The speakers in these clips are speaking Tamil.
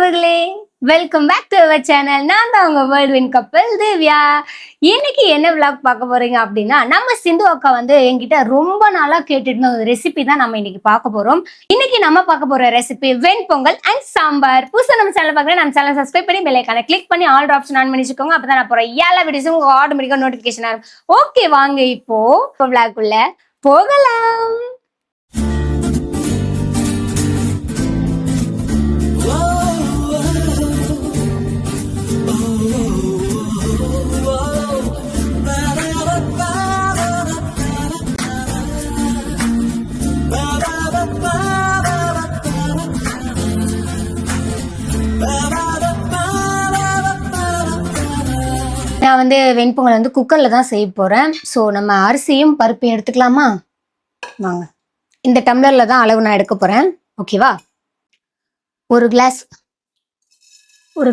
நண்பர்களே, welcome back to our channel. நான் தான் உங்க வேர்ல்ட் வின் கப்பல் தேவ்யா. இன்னைக்கு என்ன விளாக் பார்க்க போறீங்க அப்படின்னா, நம்ம சிந்து அக்கா வந்து என்கிட்ட ரொம்ப நாளா கேட்டுட்டு இருந்த ஒரு ரெசிபி தான் நம்ம இன்னைக்கு பார்க்க போறோம். இன்னைக்கு நம்ம பார்க்க போற ரெசிபி வெண்பொங்கல் அண்ட் சாம்பார். புதுசா நம்ம சேனல் பார்க்கறேன், நம்ம சேனல் சப்ஸ்கிரைப் பண்ணி பெல் ஐகானை கிளிக் பண்ணி ஆல் ஆப்ஷன் ஆன் பண்ணி வச்சுக்கோங்க. அப்பதான் நான் போற எல்லா வீடியோஸும் உங்களுக்கு ஆட்டோமேட்டிக்கா நோட்டிபிகேஷன் ஆகும். ஓகே, வாங்க இப்போ விளாக் உள்ள போகலாம். நான் வந்து வெண்பொங்கல் வந்து குக்கர்ல தான் செய்ய போறேன். ஸோ நம்ம அரிசியும் பருப்பையும் எடுத்துக்கலாமா? வாங்க, இந்த டம்ளர்ல தான் அளவு நான் எடுக்க போறேன். ஓகேவா? ஒரு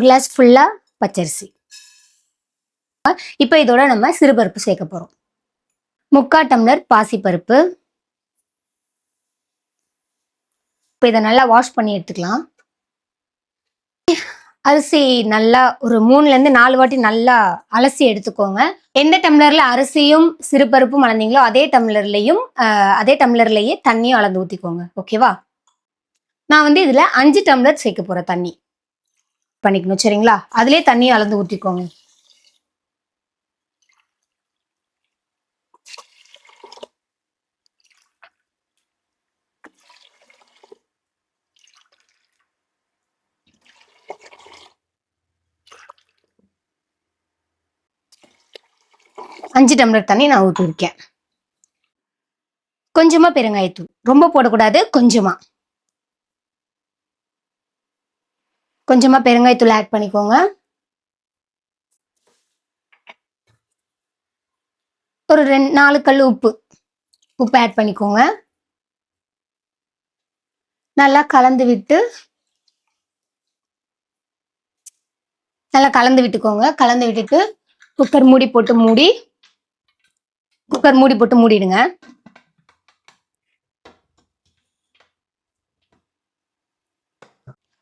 கிளாஸ் ஃபுல்லா பச்சரிசி. இப்போ இதோட நம்ம சிறுபருப்பு சேர்க்க போறோம். 3/4 டம்ளர் பாசி பருப்பு. இப்போ இதை நல்லா வாஷ் பண்ணி எடுத்துக்கலாம். அரிசி நல்லா ஒரு 3ல இருந்து 4 வாட்டி நல்லா அலசி எடுத்துக்கோங்க. எந்த டம்ளர்ல அரிசியும் சிறுபருப்பும் அளந்தீங்களோ அதே டம்ளர்லயே தண்ணியும் அளந்து ஊத்திக்கோங்க. ஓகேவா? நான் வந்து இதுல 5 டம்ளர் சேர்க்க போறேன். தண்ணி பண்ணிக்கணும், சரிங்களா? அதுலயே தண்ணியை அளந்து ஊத்திக்கோங்க. அஞ்சு டம்ளர் தண்ணி நான் ஊற்றிருக்கேன். கொஞ்சமா பெருங்காயத்தூள், ரொம்ப போடக்கூடாது, கொஞ்சமா பெருங்காயத்தூள் ஆட் பண்ணிக்கோங்க. ஒரு 4 கல் உப்பு ஆட் பண்ணிக்கோங்க. நல்லா கலந்து விட்டுக்கோங்க. கலந்து விட்டுட்டு குக்கர் மூடி போட்டு மூடிடுங்க.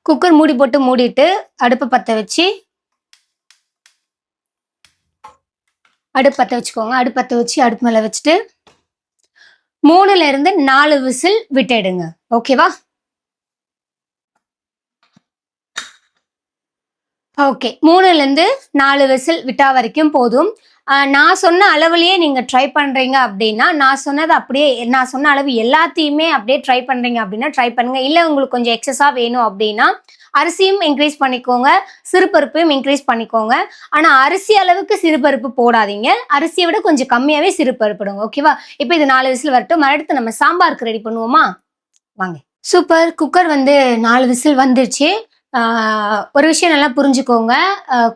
குக்கர் மூடி போட்டு மூடிட்டு அடுப்பு பற்ற வச்சுக்கோங்க. அடுப்பு மேல வச்சுட்டு 3ல இருந்து 4 விசில் விட்டுடுங்க. ஓகேவா? ஓகே, 3ல இருந்து 4 விசில் விட்டா வரைக்கும் போதும். நான் சொன்ன அளவுலயே நீங்க ட்ரை பண்றீங்க அப்படின்னா, நான் சொன்ன அளவு எல்லாத்தையுமே அப்படியே ட்ரை பண்றீங்க அப்படின்னா ட்ரை பண்ணுங்க. இல்ல உங்களுக்கு கொஞ்சம் எக்ஸஸா வேணும் அப்படின்னா அரிசியும் இன்க்ரீஸ் பண்ணிக்கோங்க, சிறுபருப்பையும் இன்க்ரீஸ் பண்ணிக்கோங்க. ஆனா அரிசி அளவுக்கு சிறுபருப்பு போடாதீங்க. அரிசியை விட கொஞ்சம் கம்மியாவே சிறுபருப்பிடுங்க. ஓகேவா? இப்போ இது 4 விசில் வரட்டும். அடுத்து நம்ம சாம்பாருக்கு ரெடி பண்ணுவோமா? வாங்க. சூப்பர். குக்கர் வந்து 4 விசில் வந்துருச்சு. ஒரு விஷயம் நல்லா புரிஞ்சுக்கோங்க.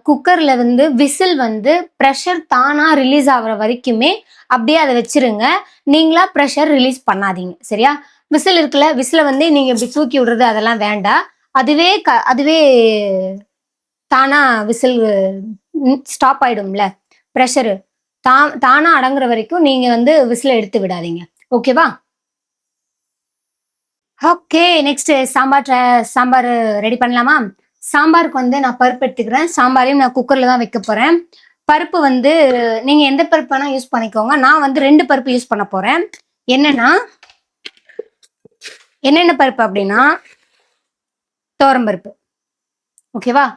குக்கர்ல வந்து விசில் வந்து ப்ரெஷர் தானா ரிலீஸ் ஆகிற வரைக்குமே அப்படியே அதை வச்சிருங்க. நீங்களா ப்ரெஷர் ரிலீஸ் பண்ணாதீங்க, சரியா? விசில் இருக்குல்ல, விசில வந்து நீங்க இப்படி தூக்கி விடுறது அதெல்லாம் வேண்டாம். அதுவே தானா விசில் ஸ்டாப் ஆயிடும்ல. ப்ரெஷரு தானா அடங்குற வரைக்கும் நீங்க வந்து விசில எடுத்து விடாதீங்க. ஓகேவா? ஓகே, நெக்ஸ்ட் சாம்பார் ரெடி பண்ணலாமா? சாம்பாருக்கு வந்து நான் பருப்பு எடுத்துக்கிறேன். சாம்பாரையும் நான் குக்கர்ல தான் வைக்க போறேன். பருப்பு வந்து நீங்க எந்த பருப்பு வேணா யூஸ் பண்ணிக்கோங்க. நான் வந்து 2 பருப்பு யூஸ் பண்ண போறேன். என்னென்ன பருப்பு அப்படின்னா துவரம்பருப்பு. ஓகேவா?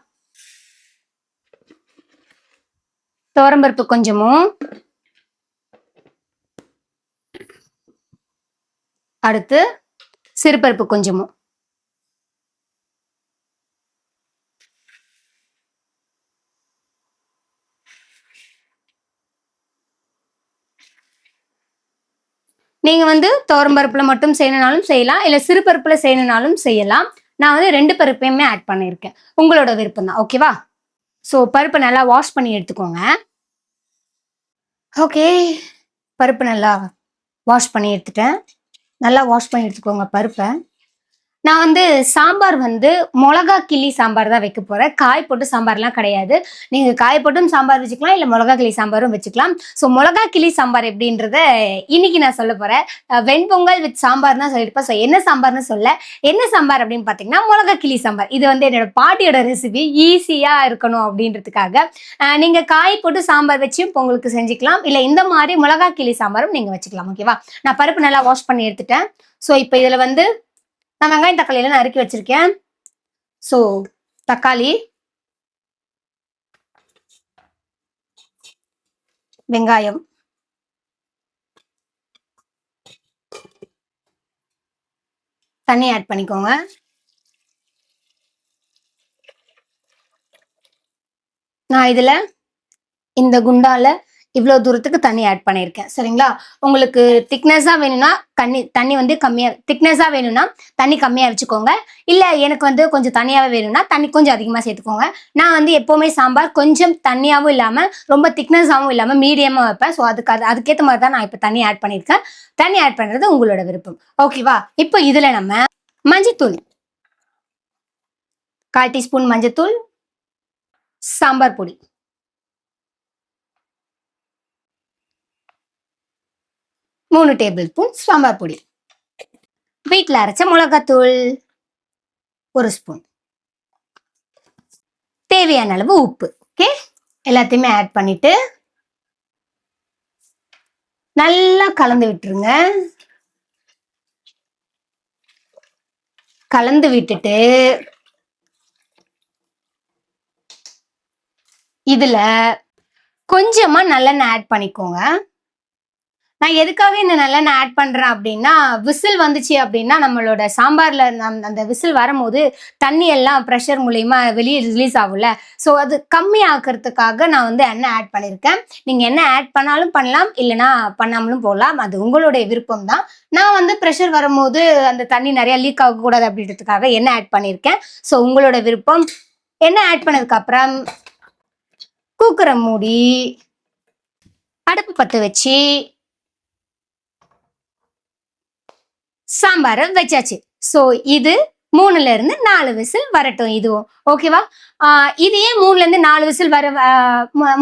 துவரம்பருப்பு கொஞ்சமும், அடுத்து சிறுபருப்பு கொஞ்சமும். நீங்க வந்து துவரம்பருப்புல மட்டும் செய்யணும்னாலும் செய்யலாம், இல்ல சிறுபருப்புல செய்யணும்னாலும் செய்யலாம். நான் வந்து 2 பருப்பையுமே ஆட் பண்ணியிருக்கேன். உங்களோட விருப்பம் தான். ஓகேவா? ஸோ பருப்பை நல்லா வாஷ் பண்ணி எடுத்துக்கோங்க. ஓகே, பருப்பு நல்லா வாஷ் பண்ணி எடுத்துட்டேன். நல்லா வாஷ் பண்ணி எடுத்துக்கோங்க பருப்பை. நான் வந்து சாம்பார் வந்து மிளகா கிள்ளி சாம்பார் தான் வைக்க போறேன். காய் போட்டு சாம்பார்லாம் கிடையாது. நீங்க காய் போட்டும் சாம்பார் வச்சுக்கலாம், இல்ல மிளகா கிள்ளி சாம்பாரும் வச்சுக்கலாம். ஸோ மிளகா கிள்ளி சாம்பார் எப்படின்றத இன்னைக்கு நான் சொல்ல போறேன். வெண்பொங்கல் வித் சாம்பார் தான் சொல்லியிருப்பேன். ஸோ என்ன சாம்பார்னு சொல்ல, என்ன சாம்பார் அப்படின்னு பார்த்தீங்கன்னா மிளகா கிள்ளி சாம்பார். இது வந்து என்னோட பாட்டியோட ரெசிபி. ஈஸியா இருக்கணும் அப்படின்றதுக்காக நீங்க காய் போட்டு சாம்பார் வச்சும் பொங்கலுக்கு செஞ்சுக்கலாம். இல்ல இந்த மாதிரி மிளகா கிள்ளி சாம்பாரும் நீங்க வச்சுக்கலாம். ஓகேவா? நான் பருப்பு நல்லா வாஷ் பண்ணி எடுத்துட்டேன். ஸோ இப்போ இதுல வந்து நான் வெங்காயம் தக்காளி எல்லாம் நறுக்கி வச்சிருக்கேன். ஸோ தக்காளி, வெங்காயம், தண்ணி ஆட் பண்ணிக்கோங்க. நான் இதுல இந்த குண்டால இவ்வளோ தூரத்துக்கு தண்ணி ஆட் பண்ணியிருக்கேன். சரிங்களா? உங்களுக்கு திக்னஸா வேணும்னா தண்ணி வந்து திக்னஸா வேணும்னா தண்ணி கம்மியா வச்சுக்கோங்க. இல்ல எனக்கு வந்து கொஞ்சம் தண்ணியாவே வேணும்னா தண்ணி கொஞ்சம் அதிகமா சேர்த்துக்கோங்க. நான் வந்து எப்பவுமே சாம்பார் கொஞ்சம் தண்ணியாவும் இல்லாம ரொம்ப திக்னஸாவும் இல்லாம மீடியமா வைப்பேன். ஸோ அதுக்கேற்ற மாதிரி தான் நான் இப்போ தண்ணி ஆட் பண்ணியிருக்கேன். தண்ணி ஆட் பண்றது உங்களோட விருப்பம். ஓகேவா? இப்போ இதுல நம்ம மஞ்சத்தூள், 1/4 டீஸ்பூன் மஞ்சத்தூள், சாம்பார் பொடி, 3 டேபிள் ஸ்பூன் சாம்பார் பொடி, வீட்டில் அரைச்ச மிளகாத்தூள் 1 ஸ்பூன், தேவையான அளவு உப்பு. ஓகே, எல்லாத்தையுமே ஆட் பண்ணிட்டு நல்லா கலந்து விட்டுருங்க. கலந்து விட்டுட்டு இதுல கொஞ்சமா நல்லெண்ணெய் ஆட் பண்ணிக்கோங்க. நான் எதுக்காக இந்த நல்லெண்ணெய் ஆட் பண்றேன் அப்படின்னா, விசில் வந்துச்சு அப்படின்னா நம்மளோட சாம்பார்ல அந்த விசில் வரும்போது தண்ணி எல்லாம் ப்ரெஷர் மூலியமா வெளியே ரிலீஸ் ஆகும்ல. ஸோ அது கம்மி ஆக்கிறதுக்காக நான் வந்து எண்ணெய் ஆட் பண்ணியிருக்கேன். நீங்க எண்ணெய் ஆட் பண்ணாலும் பண்ணலாம், இல்லைன்னா பண்ணாமலும் போகலாம். அது உங்களுடைய விருப்பம் தான். நான் வந்து ப்ரெஷர் வரும்போது அந்த தண்ணி நிறைய லீக் ஆகக்கூடாது அப்படின்றதுக்காக எண்ணெய் ஆட் பண்ணியிருக்கேன். ஸோ உங்களோட விருப்பம். எண்ணெய் ஆட் பண்ணதுக்கு அப்புறம் குக்கரை மூடி அடுப்பு பற்ற வச்சு சாம்பாரை வச்சாச்சு. ஸோ இது 3ல இருந்து 4 விசில் வரட்டும். இதுவும் ஓகேவா? இது ஏன் 3ல இருந்து 4 விசில்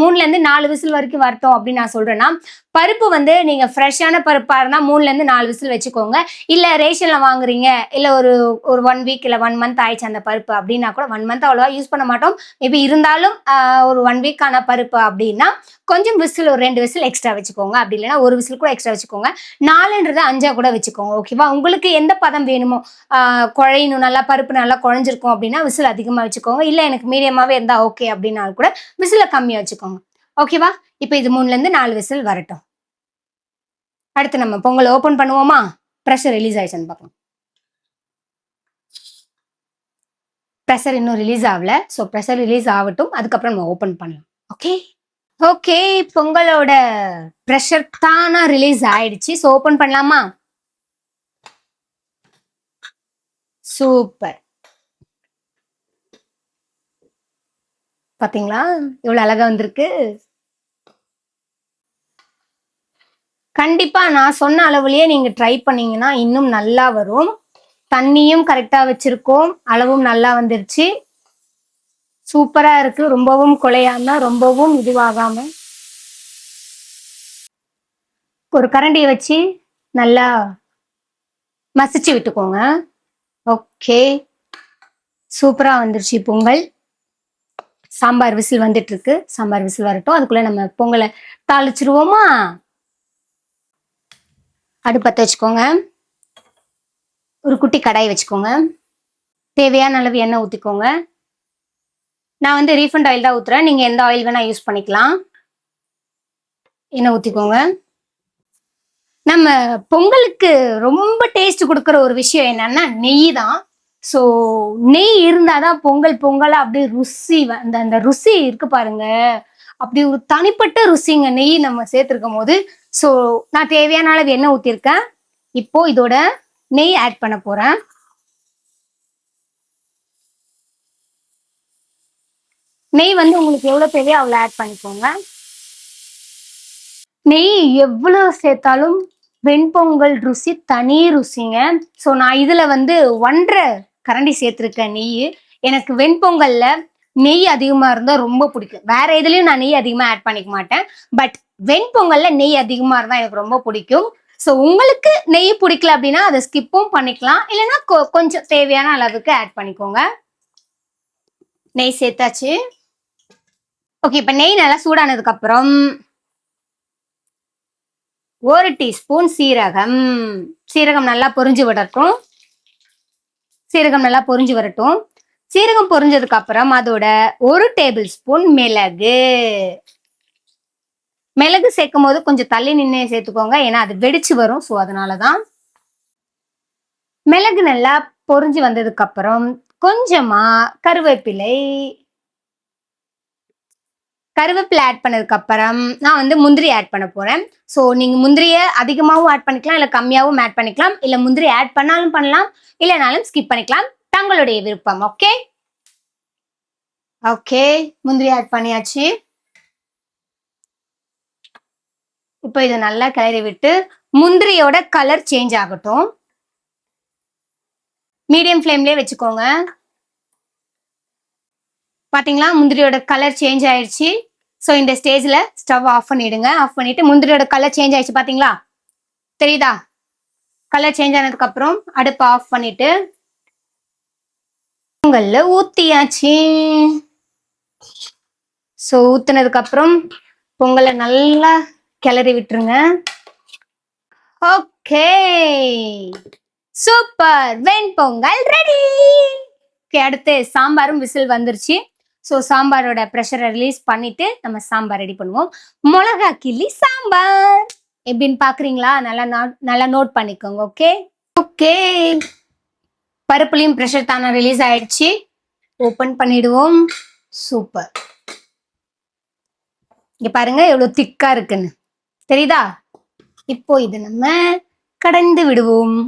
3ல இருந்து 4 விசில் வரைக்கும் வரட்டும் அப்படின்னு நான் சொல்றேன்னா, பருப்பு வந்து நீங்க ஃப்ரெஷ்ஷான பருப்பா இருந்தா 3ல இருந்து 4 விசில் வச்சுக்கோங்க. இல்ல ரேஷன்ல வாங்குறீங்க, இல்ல ஒரு 1 வீக் இல்ல 1 மந்த் ஆயிடுச்சு அந்த பருப்பு அப்படின்னா கூட, 1 மந்த் அவ்வளவா யூஸ் பண்ண மாட்டோம். மேபி இருந்தாலும் ஒரு 1 வீக்கான பருப்பு அப்படின்னா கொஞ்சம் விசில் ஒரு 2 விசில் எக்ஸ்ட்ரா வச்சுக்கோங்க. அப்படி இல்லைன்னா 1 விசில் கூட எக்ஸ்ட்ரா வச்சுக்கோங்க. 4ன்றது 5 கூட வச்சுக்கோங்க. ஓகேவா? உங்களுக்கு எந்த பதம் வேணுமோ, குழையணும், நல்லா பருப்பு நல்லா குழஞ்சிருக்கும் அப்படின்னா விசில் அதிகமா வச்சுக்கோங்க. இல்ல எனக்கு மீடியமாவே இருந்தா ஓகே அப்படின்னாலும் கூட விசில கம்மியா வச்சுக்கோங்க. ஓகேவா? இப்போ இது 3ல இருந்து 4 விசில் வரட்டும். அடுத்து நம்ம பொங்கல் ஓபன் பண்ணுவோமா? ப்ரெஷர் ரிலீஸ் ஆயிடுச்சுன்னு பார்க்கலாம். ப்ரெஷர் இன்னும் ரிலீஸ் ஆகல. ஸோ ப்ரெஷர் ரிலீஸ் ஆகட்டும், அதுக்கப்புறம் நம்ம ஓபன் பண்ணலாம். ஓகே ஓகே, பொங்கலோட ப்ரெஷர் தானா ரிலீஸ் ஆயிடுச்சு. ஸோ ஓபன் பண்ணலாமா? சூப்பர். பாத்தீங்களா இவ்வளவு அழகா வந்திருக்கு? கண்டிப்பா நான் சொன்ன அளவுலயே நீங்க ட்ரை பண்ணீங்கன்னா இன்னும் நல்லா வரும். தண்ணியும் கரெக்டா வச்சிருக்கோம், அளவும் நல்லா வந்துருச்சு. சூப்பரா இருக்கு. ரொம்பவும் குழையாம, ரொம்பவும் இதுவாகாம. ஒரு கரண்டியை வச்சு நல்லா மசிச்சு விட்டுக்கோங்க. ஓகே, சூப்பரா வந்துருச்சு பொங்கல். சாம்பார் விசில் வந்துட்டு இருக்கு. சாம்பார் விசில் வரட்டும், அதுக்குள்ள நம்ம பொங்கலை தாளிச்சிருவோமா? அடுப்பத்தை வச்சுக்கோங்க. ஒரு குட்டி கடாய் வச்சுக்கோங்க. தேவையான அளவு எண்ணெய் ஊற்றிக்கோங்க. நான் வந்து ரீஃபண்ட் ஆயில் தான் ஊற்றுறேன். நீங்கள் எந்த ஆயில் வேணால் யூஸ் பண்ணிக்கலாம். எண்ணெய் ஊற்றிக்கோங்க. நம்ம பொங்கலுக்கு ரொம்ப டேஸ்ட் கொடுக்குற ஒரு விஷயம் என்னன்னா நெய் தான். ஸோ நெய் இருந்தாதான் பொங்கல் பொங்கலா அப்படியே ருசி அந்த ருசி இருக்கு பாருங்க, அப்படி ஒரு தனிப்பட்ட ருசிங்க நெய் நம்ம சேர்த்துருக்கும் போது. ஸோ நான் தேவையான அளவு எண்ணெய் ஊற்றிருக்கேன். இப்போ இதோட நெய் ஆட் பண்ண போறேன். நெய் வந்து உங்களுக்கு எவ்வளவு தேவையோ அவ்வளவு ஆட் பண்ணிக்கோங்க. நெய் எவ்வளவு சேர்த்தாலும் வெண்பொங்கல் ருசி தனி ருசிங்க. ஸோ நான் இதுல வந்து 1.5 கரண்டி சேர்த்திருக்கேன் நெய். எனக்கு வெண்பொங்கல்ல நெய் அதிகமா இருந்தா ரொம்ப பிடிக்கும். வேற எதுலயும் நான் நெய் அதிகமா ஆட் பண்ணிக்க மாட்டேன். பட் வெண்பொங்கல்ல நெய் அதிகமா இருந்தா எனக்கு ரொம்ப பிடிக்கும். ஸோ உங்களுக்கு நெய் பிடிக்கல அப்படின்னா அதை ஸ்கிப்பும் பண்ணிக்கலாம். இல்லைன்னா கொஞ்சம் தேவையான அளவுக்கு ஆட் பண்ணிக்கோங்க. நெய் சேர்த்தாச்சு. ஓகே, இப்ப நெய் நல்லா சூடானதுக்கு அப்புறம் 1 டீஸ்பூன் சீரகம். சீரகம் நல்லா பொரிஞ்சு விடட்டும். சீரகம் நல்லா பொரிஞ்சு வரட்டும். சீரகம் பொரிஞ்சதுக்கு அப்புறம் அதோட 1 டேபிள் ஸ்பூன் மிளகு. மிளகு சேர்க்கும் போது கொஞ்சம் தள்ளி நின்று சேர்த்துக்கோங்க, ஏன்னா அது வெடிச்சு வரும். ஸோ அதனாலதான். மிளகு நல்லா பொரிஞ்சு வந்ததுக்கு அப்புறம் கொஞ்சமா கருவேப்பிலை. கருவேப்பிலை ஆட் பண்ணதுக்கு அப்புறம் நான் வந்து முந்திரி ஆட் பண்ண போறேன். ஸோ நீங்க முந்திரிய அதிகமாகவும் ஆட் பண்ணிக்கலாம், இல்ல கம்மியாகவும் ஆட் பண்ணிக்கலாம். இல்ல முந்திரி ஆட் பண்ணாலும் பண்ணலாம், இல்லைனாலும் ஸ்கிப் பண்ணிக்கலாம். தங்களுடைய விருப்பம். ஓகே ஓகே, முந்திரி ஆட் பண்ணியாச்சு. இப்போ இதை நல்லா கிளறி விட்டு முந்திரியோட கலர் சேஞ்ச் ஆகட்டும். மீடியம் ஃப்ளேம்லயே வச்சுக்கோங்க. பாத்தீங்களா, முந்திரியோட கலர் சேஞ்ச் ஆயிடுச்சு. ஸோ இந்த ஸ்டேஜ்ல ஸ்டவ் ஆஃப் பண்ணிடுங்க. ஆஃப் பண்ணிட்டு முந்திரியோட கலர் சேஞ்ச் ஆயிடுச்சு, பாத்தீங்களா, தெரியுதா? கலர் சேஞ்ச் ஆனதுக்கு அப்புறம் அடுப்பு ஆஃப் பண்ணிட்டு பொங்கல்ல ஊத்தியாச்சு. ஸோ ஊத்துனதுக்கு அப்புறம் பொங்கலை நல்லா கிளறி விட்டுருங்க. ஓகே, சூப்பர், வெண்பொங்கல் ரெடி. அடுத்து சாம்பாரும் விசில் வந்துருச்சு. ஸோ சாம்பாரோட ப்ரெஷரை ரிலீஸ் பண்ணிட்டு நம்ம சாம்பார் ரெடி பண்ணுவோம். மிளகா கிள்ளி சாம்பார் எப்படின்னு பாக்குறீங்களா? நல்லா நோட் பண்ணிக்கோங்க. ஓகே ஓகே, பருப்புலையும் ப்ரெஷர் தானே ரிலீஸ் ஆயிடுச்சு. ஓபன் பண்ணிடுவோம். சூப்பர். இங்க பாருங்க எவ்வளவு திக்கா இருக்குன்னு, தெரியுதா? இப்போ இது நம்ம கடைந்து விடுவோம்.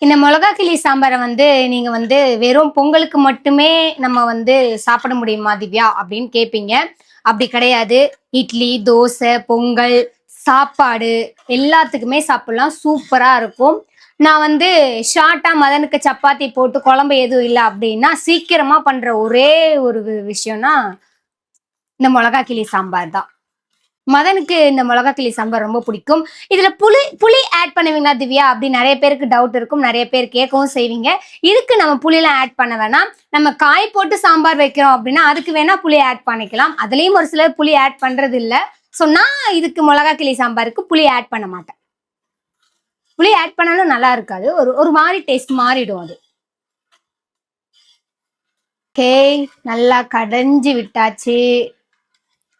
இந்த மிளகா கிள்ளி சாம்பாரை வந்து நீங்க வந்து வெறும் பொங்கலுக்கு மட்டுமே நம்ம வந்து சாப்பிட முடியுமா திவ்யா அப்படின்னு கேட்பீங்க. அப்படி கிடையாது. இட்லி, தோசை, பொங்கல், சாப்பாடு எல்லாத்துக்குமே சாப்பிடலாம். சூப்பரா இருக்கும். நான் வந்து ஷார்ட்டா மதனுக்கு சப்பாத்தி போட்டு குழம்பு எதுவும் இல்லை அப்படின்னா சீக்கிரமா பண்ற ஒரே ஒரு விஷயம்னா இந்த மிளகா கிள்ளி சாம்பார் தான். மதனுக்கு இந்த மிளகா கிள்ளி சாம்பார் ரொம்ப பிடிக்கும். இதுல புளி ஆட் பண்ணுவீங்களா திவ்யா அப்படி நிறைய பேருக்கு டவுட் இருக்கும். நிறைய பேர் கேட்கவும் செய்வீங்க. இதுக்கு நம்ம புளியெல்லாம் ஆட் பண்ண வேணாம். நம்ம காய் போட்டு சாம்பார் வைக்கிறோம் அப்படின்னா அதுக்கு வேணா புளி ஆட் பண்ணிக்கலாம். அதுலயும் ஒரு சிலர் புளி ஆட் பண்றது இல்ல. ஸோ நான் இதுக்கு மிளகா கிள்ளி சாம்பாருக்கு புளி ஆட் பண்ண மாட்டேன். புளி ஆட் பண்ணாலும் நல்லா இருக்காது, ஒரு மாதிரி டேஸ்ட் மாறிடும் அது. ஓகே, நல்லா கடைஞ்சி விட்டாச்சு.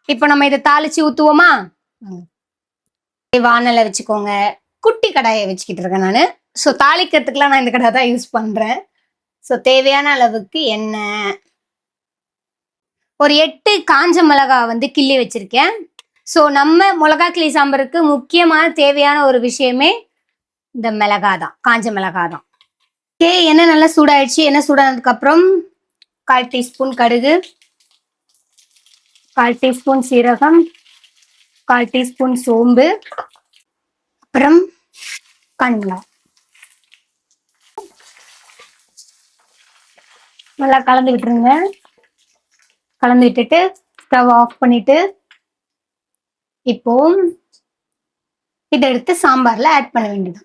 இப்போ நம்ம இதை தாளிச்சு ஊத்துவோமா? வானலை வச்சுக்கோங்க. குட்டி கடாயை வச்சுக்கிட்டு இருக்கேன் நானு. ஸோ தாளிக்கிறதுக்குலாம் நான் இந்த கடாய் தான் யூஸ் பண்றேன். ஸோ தேவையான அளவுக்கு எண்ணெய். ஒரு 8 காஞ்ச மிளகா வந்து கிள்ளி வச்சிருக்கேன். ஸோ நம்ம மிளகா கிள்ளி சாம்பாருக்கு முக்கியமான தேவையான ஒரு விஷயமே இந்த மிளகா தான், காஞ்ச மிளகா தான். ஓகே, எண்ணெய் நல்லா சூடாயிடுச்சு. எண்ணெய் சூடானதுக்கு அப்புறம் 1/4 டீஸ்பூன் கடுகு, 1/4 டீஸ்பூன் சீரகம், 1/4 டீஸ்பூன் சோம்பு, அப்புறம் காஞ்ச நல்லா கலந்து விட்டுருங்க. கலந்து விட்டுட்டு ஸ்டவ் ஆஃப் பண்ணிட்டு இப்போ இதை எடுத்து சாம்பார்ல ஆட் பண்ண வேண்டியது.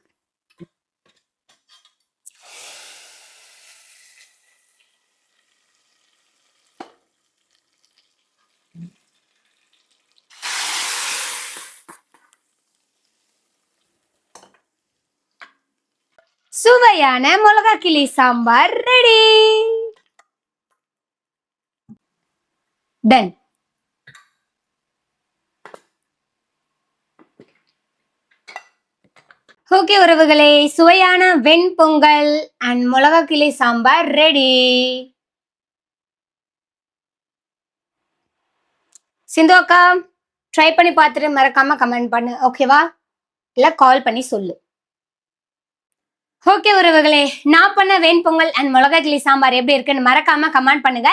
சுவையான மிளகா கிள்ளி சாம்பார் ரெடி. டன். ஓகே உறவுகளே, சுவையான வெண்பொங்கல் அண்ட் மிளகா கிள்ளி சாம்பார் ரெடி. சிந்து அக்கா ட்ரை பண்ணி பார்த்துட்டு மறக்காம கமெண்ட் பண்ணு, ஓகேவா? இல்ல கால் பண்ணி சொல்லு. ஓகே உறவுகளே, நான் பண்ண வெண்பொங்கல் அண்ட் மிளகா கிள்ளி சாம்பார் எப்படி இருக்குன்னு மறக்காம கமெண்ட் பண்ணுங்க.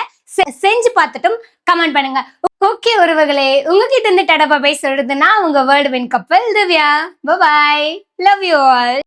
செஞ்சு பார்த்துட்டும் கமெண்ட் பண்ணுங்க. ஓகே உறவுகளே, உங்ககிட்ட இருந்து டாடா பை சொல்றதுன்னா உங்க வேர்ல்டு வின் கப்பல் திவ்யா. பாய், லவ் யூ ஆல்.